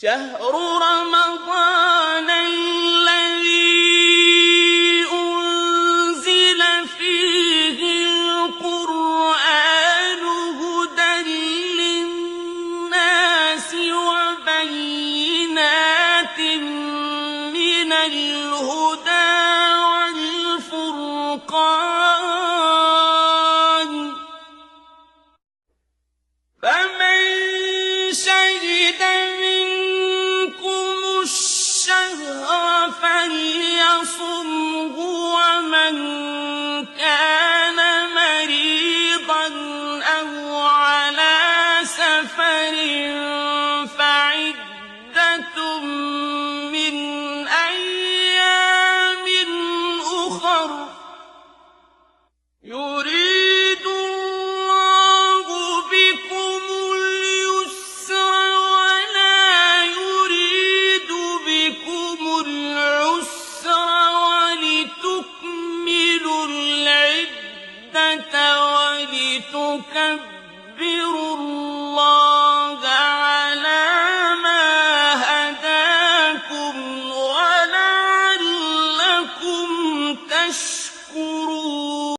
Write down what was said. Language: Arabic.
شهر رمضان الذي أنزل فيه القرآن هدى للناس وبينات من الهدى والفرقان فمن شهد منكم الشهر فليصمه ومن كان مريضا أو على سفر فعدة من أيام أخر يريد الله بكم اليسر ولا يريد بكم العسر ولتكملوا العدة ولتكبروا الله